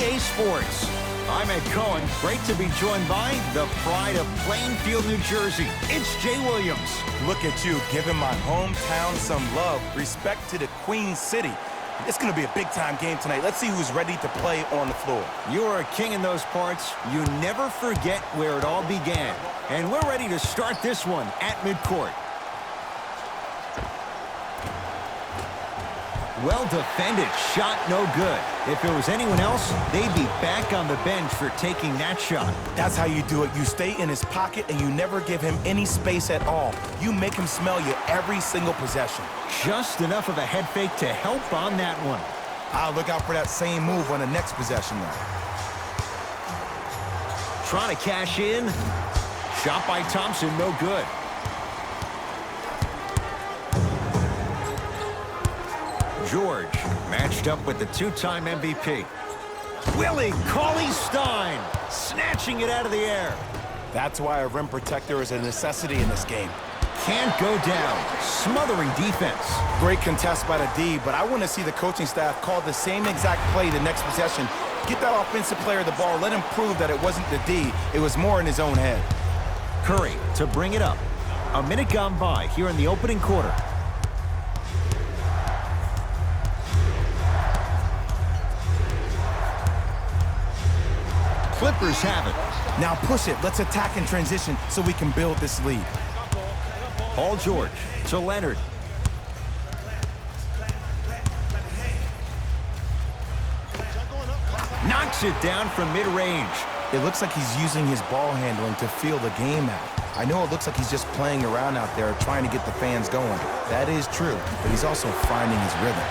EA Sports. I'm Ed Cohen. Great to be joined by the pride of Plainfield, New Jersey. It's Jay Williams. Look at you, giving my hometown some love. Respect to the Queen City. It's going to be a big-time game tonight. Let's see who's ready to play on the floor. You are a king in those parts. You never forget where it all began. And we're ready to start this one at midcourt. Well defended, shot no good. If it was anyone else, they'd be back on the bench for taking that shot. That's how you do it. You stay in his pocket and you never give him any space at all. You make him smell you every single possession. Just enough of a head fake to help on that one. I'll look out for that same move on the next possession now. Trying to cash in. Shot by Thompson, no good. George matched up with the two-time MVP. Willie Cauley-Stein snatching it out of the air. That's why a rim protector is a necessity in this game. Can't go down. Smothering defense. Great contest by the D, but I want to see the coaching staff call the same exact play the next possession. Get that offensive player the ball. Let him prove that it wasn't the D. It was more in his own head. Curry to bring it up. A minute gone by here in the opening quarter. Clippers have it. Now push it. Let's attack in transition so we can build this lead. Paul George to Leonard. Knocks it down from mid-range. It looks like he's using his ball handling to feel the game out. I know it looks like he's just playing around out there trying to get the fans going. That is true, but he's also finding his rhythm.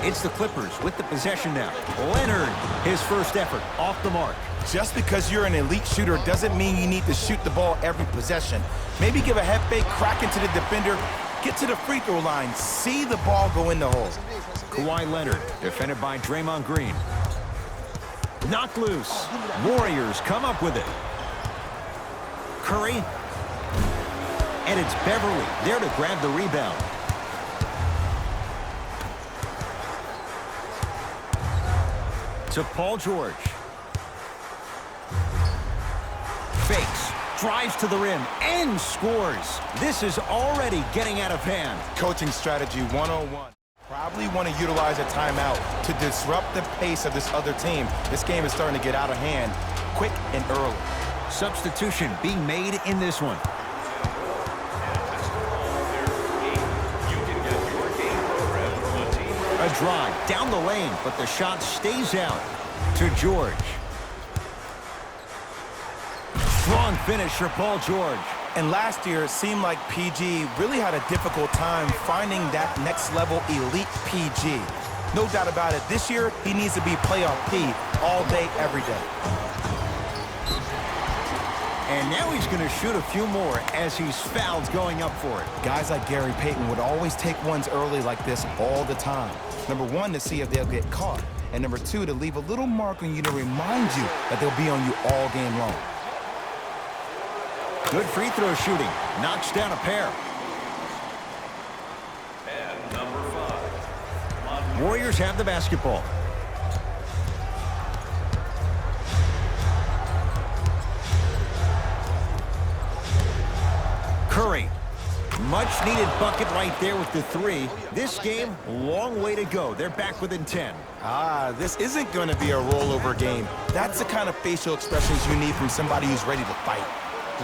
It's the Clippers with the possession now. Leonard, his first effort, off the mark. Just because you're an elite shooter doesn't mean you need to shoot the ball every possession. Maybe give a head fake, crack into the defender, get to the free throw line, see the ball go in the hole. Kawhi Leonard, defended by Draymond Green. Knocked loose. Warriors come up with it. Curry. And it's Beverly there to grab the rebound. To Paul George. Fakes, drives to the rim, and scores. This is already getting out of hand. Coaching strategy 101. Probably want to utilize a timeout to disrupt the pace of this other team. This game is starting to get out of hand quick and early. Substitution being made in this one. A drive down the lane, but the shot stays out to George. Strong finish for Paul George. And last year, it seemed like PG really had a difficult time finding that next-level elite PG. No doubt about it, this year, he needs to be playoff P all day, every day. And now he's going to shoot a few more as he's fouled going up for it. Guys like Gary Payton would always take ones early like this all the time. Number one, to see if they'll get caught. And number two, to leave a little mark on you to remind you that they'll be on you all game long. Good free throw shooting. Knocks down a pair. And number 5. Warriors have the basketball. Curry. Much needed bucket right there with the three. This game, long way to go. They're back within 10. This isn't going to be a rollover game. That's the kind of facial expressions you need from somebody who's ready to fight.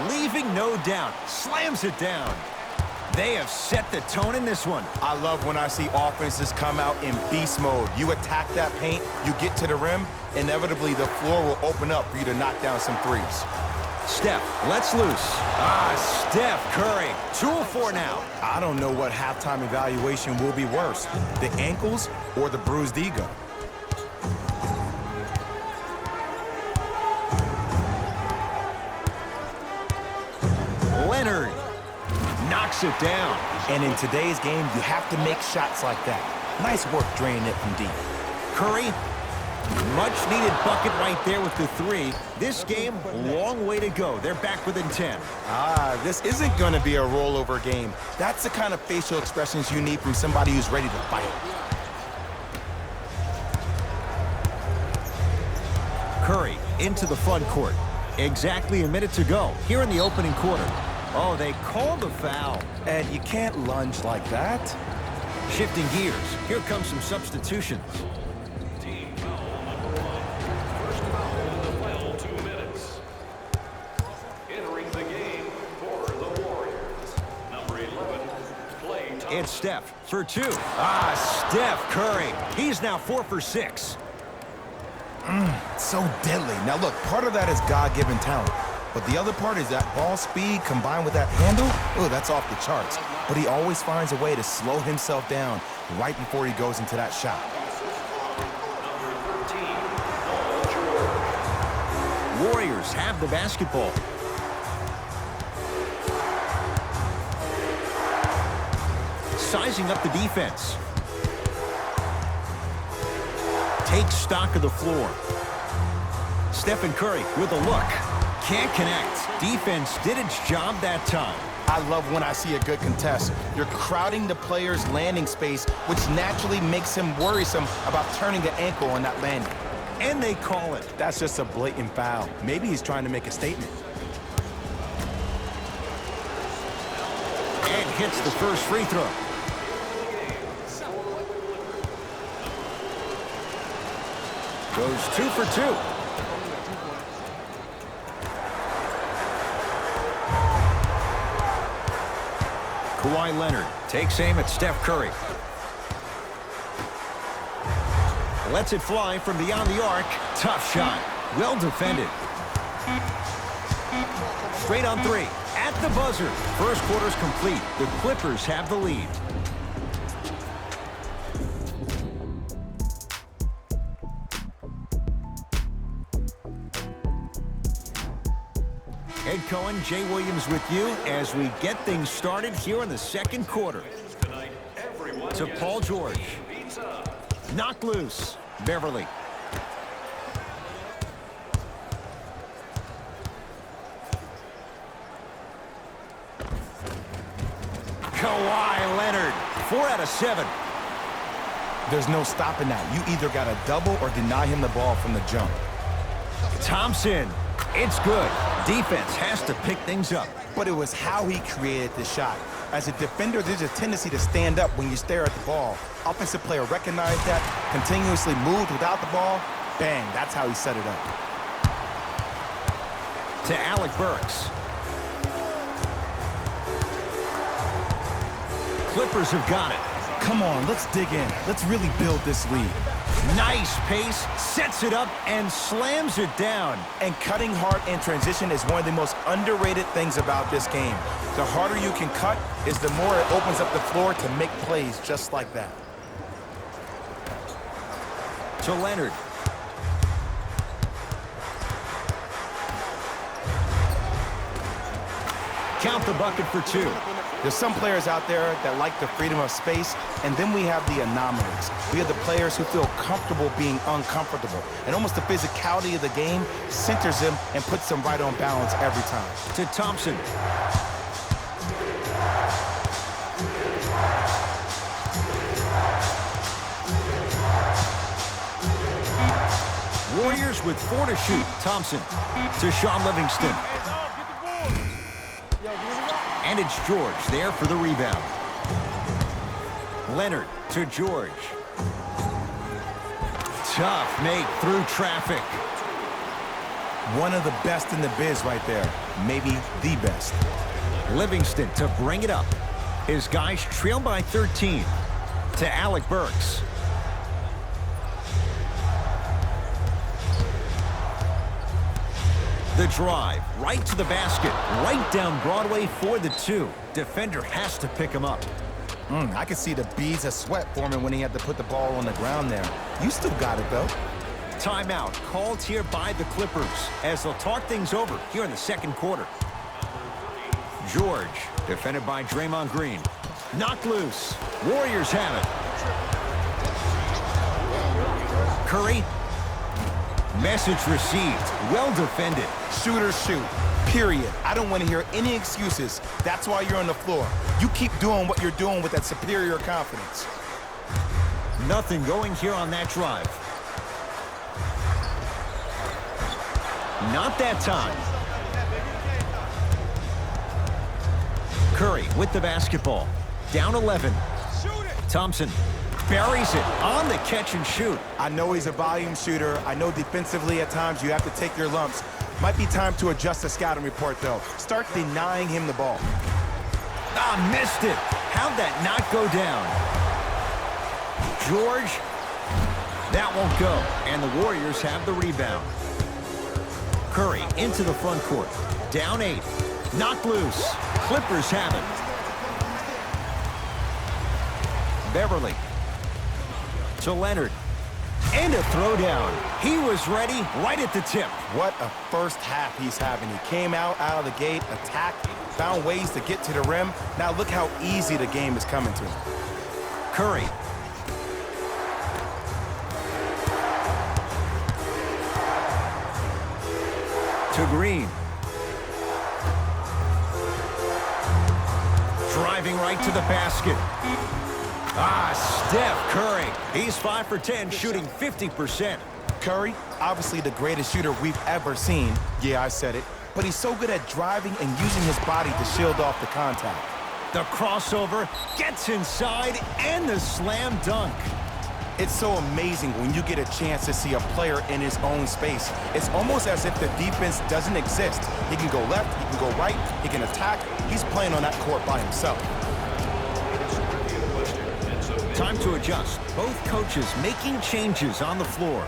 Leaving no doubt. Slams it down. They have set the tone in this one. I love when I see offenses come out in beast mode. You attack that paint, you get to the rim, inevitably the floor will open up for you to knock down some threes. Steph lets loose. Steph Curry. 2 of 4 now. I don't know what halftime evaluation will be worse, the ankles or the bruised ego. Leonard knocks it down. And in today's game, you have to make shots like that. Nice work draining it from deep. Curry, much needed bucket right there with the three. This game, long way to go. They're back within 10. This isn't going to be a rollover game. That's the kind of facial expressions you need from somebody who's ready to fight. Curry into the front court. Exactly a minute to go here in the opening quarter. Oh, they called the foul. And you can't lunge like that. Shifting gears, here comes some substitutions. Team foul number 1. First foul in the final 2 minutes. Entering the game for the Warriors. Number 11, Klay Thompson. It's Steph for 2. Steph Curry. He's now 4 for 6. So deadly. Now look, part of that is God-given talent. But the other part is that ball speed combined with that handle. Oh, that's off the charts. But he always finds a way to slow himself down right before he goes into that shot. Warriors have the basketball. Sizing up the defense. Takes stock of the floor. Stephen Curry with a look. Can't connect. Defense did its job that time. I love when I see a good contest. You're crowding the player's landing space, which naturally makes him worrisome about turning the ankle on that landing. And they call it. That's just a blatant foul. Maybe he's trying to make a statement. And hits the first free throw. Goes 2 for 2. Kawhi Leonard takes aim at Steph Curry. Lets it fly from beyond the arc. Tough shot. Well defended. Straight on 3. At the buzzer. First quarter's complete. The Clippers have the lead. Ed Cohen, Jay Williams with you as we get things started here in the second quarter. Tonight, everyone To gets Paul George. pizza. Knocked loose. Beverly. Kawhi Leonard. 4 out of 7. There's no stopping that. You either got to double or deny him the ball from the jump. Thompson. It's good. Defense has to pick things up. But it was how he created the shot. As a defender, there's a tendency to stand up when you stare at the ball. Offensive player recognized that, continuously moved without the ball. Bang, that's how he set it up. To Alec Burks. Clippers have got it. Come on, let's dig in. Let's really build this lead. Nice pace, sets it up, and slams it down. And cutting hard in transition is one of the most underrated things about this game. The harder you can cut is the more it opens up the floor to make plays just like that. To Leonard. Count the bucket for 2. There's some players out there that like the freedom of space, and then we have the anomalies. We have the players who feel comfortable being uncomfortable. And almost the physicality of the game centers them and puts them right on balance every time. To Thompson. Warriors with 4 to shoot. Thompson to Shaun Livingston. And it's George there for the rebound. Leonard to George. Tough make through traffic. One of the best in the biz right there. Maybe the best. Livingston to bring it up. His guys trail by 13. To Alec Burks. The drive, right to the basket, right down Broadway for the 2. Defender has to pick him up. I could see the beads of sweat forming when he had to put the ball on the ground there. You still got it, though. Timeout called here by the Clippers as they'll talk things over here in the second quarter. George, defended by Draymond Green. Knocked loose. Warriors have it. Curry. Message received. Well defended. Shooters shoot, period. I don't want to hear any excuses. That's why you're on the floor. You keep doing what you're doing with that superior confidence. Nothing going here on that drive. Not that time. Curry with the basketball. Down 11. Thompson buries it on the catch and shoot. I know he's a volume shooter. I know defensively at times you have to take your lumps. Might be time to adjust the scouting report, though. Start denying him the ball. Ah, missed it. How'd that not go down? George. That won't go. And the Warriors have the rebound. Curry into the front court. Down 8. Knocked loose. Clippers have it. Beverly. To Leonard. And a throwdown. He was ready right at the tip. What a first half he's having. He came out of the gate, attacked, found ways to get to the rim. Now look how easy the game is coming to him. Curry. To Green. Driving right to the basket. Ah, Steph Curry. He's 5 for 10, shooting 50%. Curry, obviously the greatest shooter we've ever seen. Yeah, I said it. But he's so good at driving and using his body to shield off the contact. The crossover gets inside and the slam dunk. It's so amazing when you get a chance to see a player in his own space. It's almost as if the defense doesn't exist. He can go left, he can go right, he can attack. He's playing on that court by himself. Time to adjust. Both coaches making changes on the floor.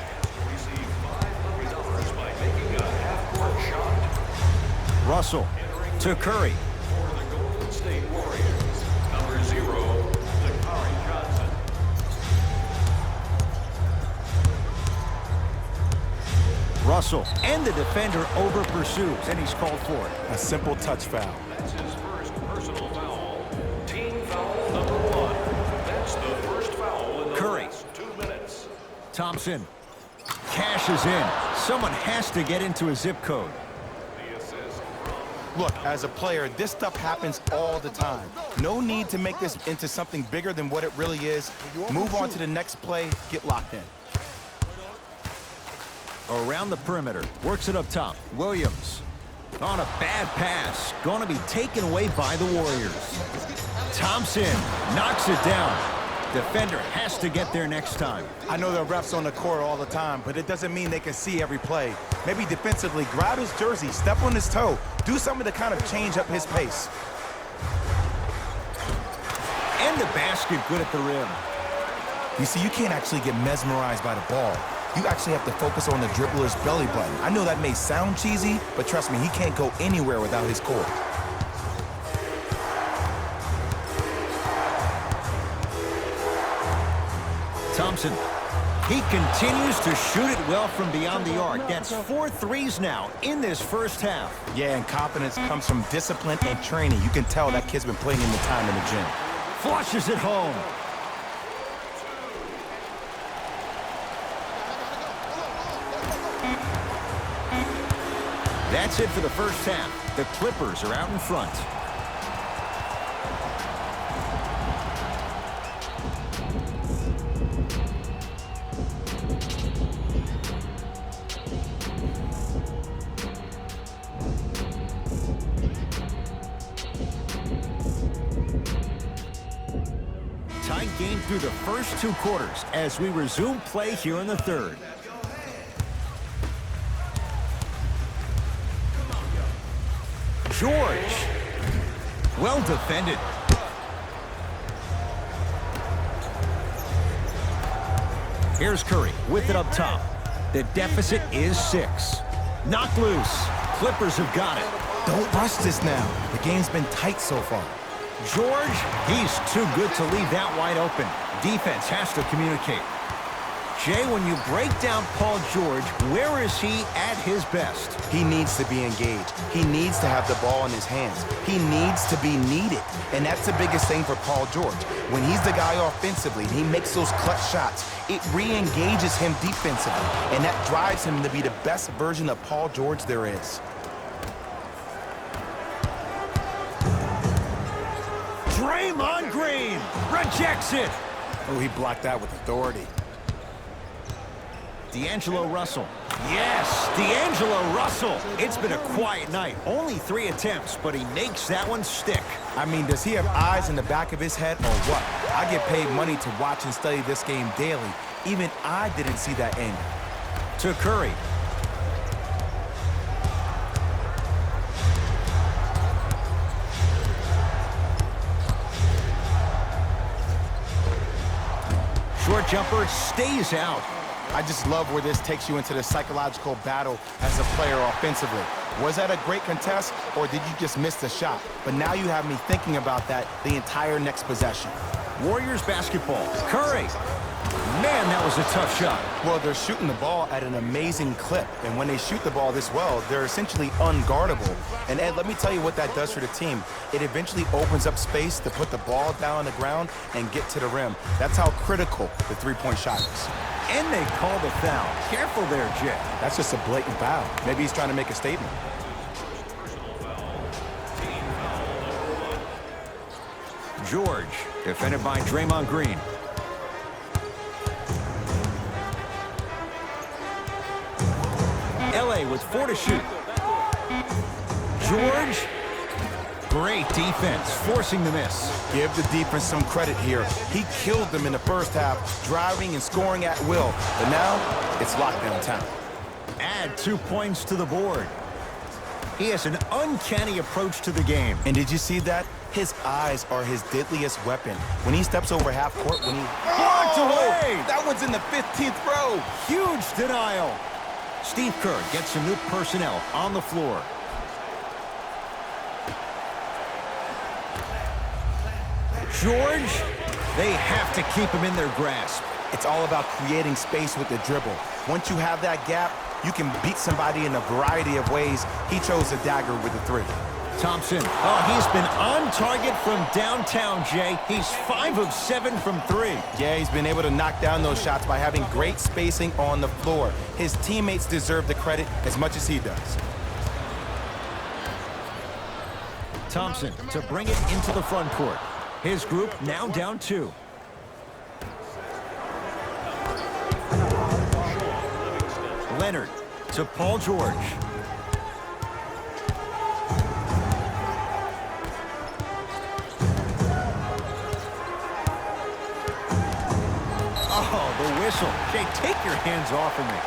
Receive $500 by making a half-court shot. Russell to Curry. For the Golden State Warriors, number 0, Dakari Johnson. Russell and the defender over pursues, and he's called for it. A simple touch foul. That's his first personal foul. Team foul number 1. That's the first foul in the Curry. last 2 minutes. Thompson cashes in. Someone has to get into a zip code. The assist. Look, as a player, this stuff happens all the time. No need to make this into something bigger than what it really is. Move on to the next play, get locked in. Around the perimeter, works it up top. Williams on a bad pass, going to be taken away by the Warriors. Thompson knocks it down. Defender has to get there next time. I know there are refs on the court all the time, but it doesn't mean they can see every play. Maybe defensively, grab his jersey, step on his toe, do something to kind of change up his pace. And the basket good at the rim. You see, you can't actually get mesmerized by the ball. You actually have to focus on the dribbler's belly button. I know that may sound cheesy, but trust me, he can't go anywhere without his core. Thompson. He continues to shoot it well from beyond the arc. That's 4 threes now in this first half. Yeah, and confidence comes from discipline and training. You can tell that kid's been putting in the time in the gym. Flushes it home. That's it for the first half. The Clippers are out in front. Tight game through the first 2 quarters as we resume play here in the third. George. Well defended. Here's Curry with it up top. The deficit is 6. Knocked loose. Clippers have got it. Don't rush this now. The game's been tight so far. George, he's too good to leave that wide open. Defense has to communicate. Jay, when you break down Paul George, where is he at his best? He needs to be engaged. He needs to have the ball in his hands. He needs to be needed. And that's the biggest thing for Paul George. When he's the guy offensively and he makes those clutch shots, it re-engages him defensively. And that drives him to be the best version of Paul George there is. Draymond Green rejects it. Oh, he blocked that with authority. D'Angelo Russell Yes, D'Angelo Russell. It's been a quiet night. Only 3 attempts, but he makes that one stick. I mean, does he have eyes in the back of his head or what? I get paid money to watch and study this game daily. Even I didn't see that angle. To Curry. Short jumper stays out. I just love where this takes you into the psychological battle as a player offensively. Was that a great contest, or did you just miss the shot? But now you have me thinking about that the entire next possession. Warriors basketball. Curry. Man, that was a tough shot. Well, they're shooting the ball at an amazing clip, and when they shoot the ball this well, they're essentially unguardable. And Ed, let me tell you what that does for the team. It eventually opens up space to put the ball down on the ground and get to the rim. That's how critical the three-point shot is. And they call the foul. Careful there, Jay. That's just a blatant foul. Maybe he's trying to make a statement. George, defended by Draymond Green. LA with 4 to shoot. George, great defense, forcing the miss. Give the defense some credit here. He killed them in the first half, driving and scoring at will. But now, it's lockdown time. Add 2 points to the board. He has an uncanny approach to the game. And did you see that? His eyes are his deadliest weapon. When he steps over half court, when he... Blocked away! That one's in the 15th row! Huge denial. Steve Kerr gets some new personnel on the floor. George, they have to keep him in their grasp. It's all about creating space with the dribble. Once you have that gap, you can beat somebody in a variety of ways. He chose a dagger with the 3. Thompson, oh, he's been on target from downtown, Jay. He's 5 of 7 from 3. Yeah, he's been able to knock down those shots by having great spacing on the floor. His teammates deserve the credit as much as he does. Thompson to bring it into the front court. His group now down 2. Leonard to Paul George. Oh, the whistle. Jay, take your hands off of me.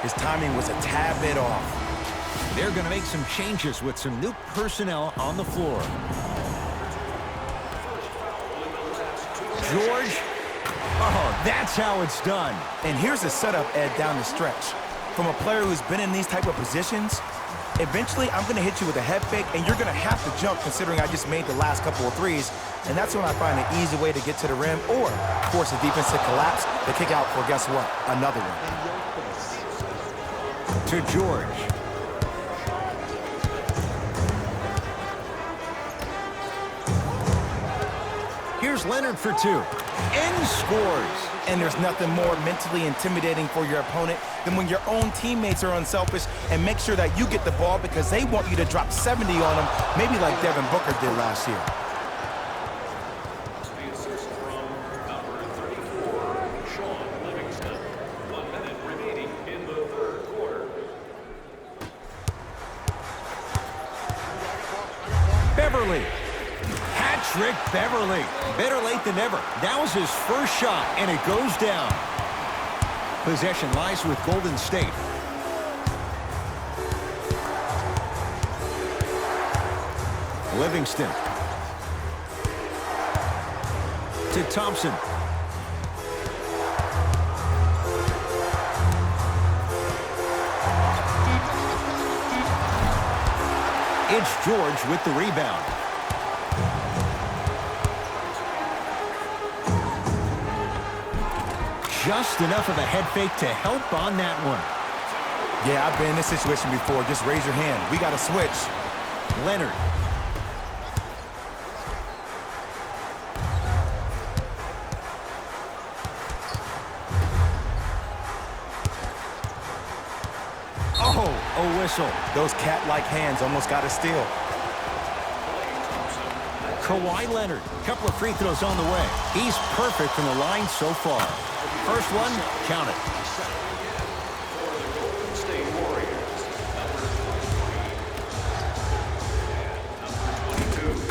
His timing was a tad bit off. They're going to make some changes with some new personnel on the floor. George. Oh, that's how it's done. And here's the setup, Ed, down the stretch. From a player who's been in these type of positions, eventually I'm going to hit you with a head fake, and you're going to have to jump considering I just made the last couple of threes. And that's when I find an easy way to get to the rim or force the defense to collapse to kick out for, guess what, another one. To George. Here's Leonard for 2. And scores. And there's nothing more mentally intimidating for your opponent than when your own teammates are unselfish and make sure that you get the ball because they want you to drop 70 on them, maybe like Devin Booker did last year. The assist from number 34, Sean Livingston. 1 minute remaining in the third quarter. Beverly. Hat-trick Beverly. Better late than never. That was his first shot, and it goes down. Possession lies with Golden State. Livingston. To Thompson. It's George with the rebound. Just enough of a head fake to help on that one. Yeah, I've been in this situation before. Just raise your hand. We got to switch. Leonard. Oh, a whistle. Those cat-like hands almost got a steal. Kawhi Leonard, couple of free throws on the way. He's perfect from the line so far. First one, count it.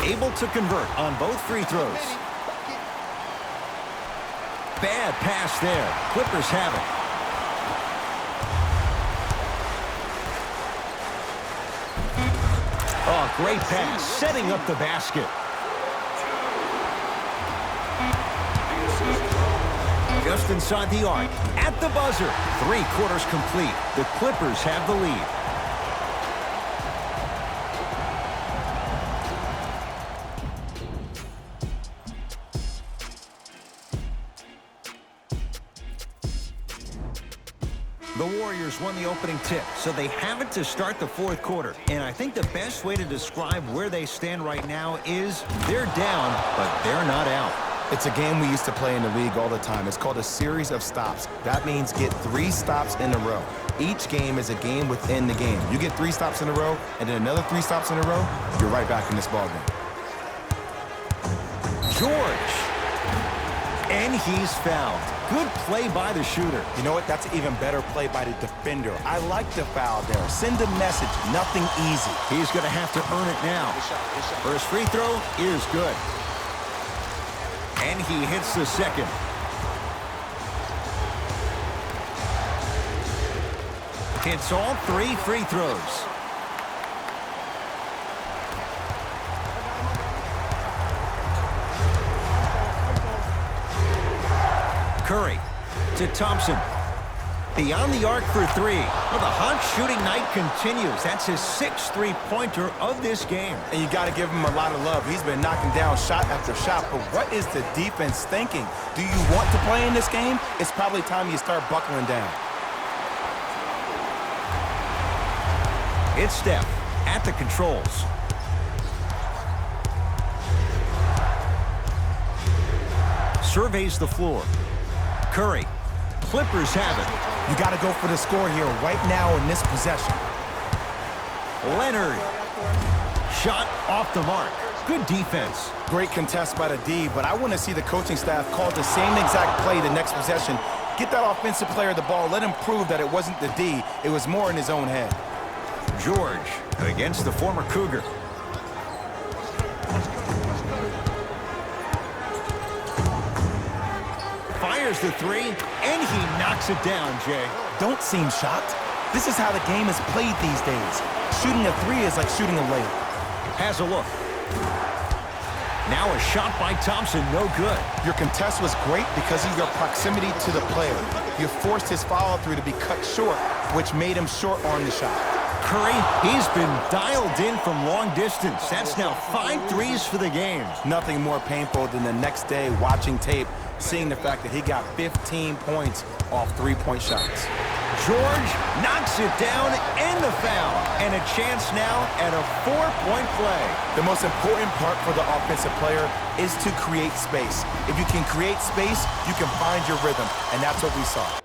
able to convert on both free throws. Bad pass there. Clippers have it. Oh, great pass, setting up the basket. Just inside the arc, at the buzzer. 3 quarters complete. The Clippers have the lead. The Warriors won the opening tip, so they have it to start the 4th quarter. And I think the best way to describe where they stand right now is they're down, but they're not out. It's a game we used to play in the league all the time. It's called a series of stops. That means get 3 stops in a row. Each game is a game within the game. You get 3 stops in a row, and then another 3 stops in a row, you're right back in this ballgame. George. And he's fouled. Good play by the shooter. You know what? That's an even better play by the defender. I like the foul there. Send a message. Nothing easy. He's going to have to earn it now. First free throw is good. And he hits the second. Hits all 3 free throws. Curry to Thompson. Beyond the arc for 3. Well, the hot shooting night continues. That's his 6th three-pointer of this game. And you got to give him a lot of love. He's been knocking down shot after shot. But what is the defense thinking? Do you want to play in this game? It's probably time you start buckling down. It's Steph at the controls. Surveys the floor. Curry. Clippers have it. You got to go for the score here right now in this possession. Leonard. Shot off the mark. Good defense. Great contest by the D, but I want to see the coaching staff call the same exact play the next possession. Get that offensive player the ball. Let him prove that it wasn't the D. It was more in his own head. George against the former Cougar. Fires the 3, and he knocks it down, Jay. Don't seem shocked. This is how the game is played these days. Shooting a 3 is like shooting a layup. Has a look. Now a shot by Thompson, no good. Your contest was great because of your proximity to the player. You forced his follow-through to be cut short, which made him short on the shot. Curry, he's been dialed in from long distance. That's now 5 threes for the game. Nothing more painful than the next day watching tape, seeing the fact that he got 15 points off 3-point shots. George knocks it down and the foul. And a chance now at a 4-point play. The most important part for the offensive player is to create space. If you can create space, you can find your rhythm, and that's what we saw.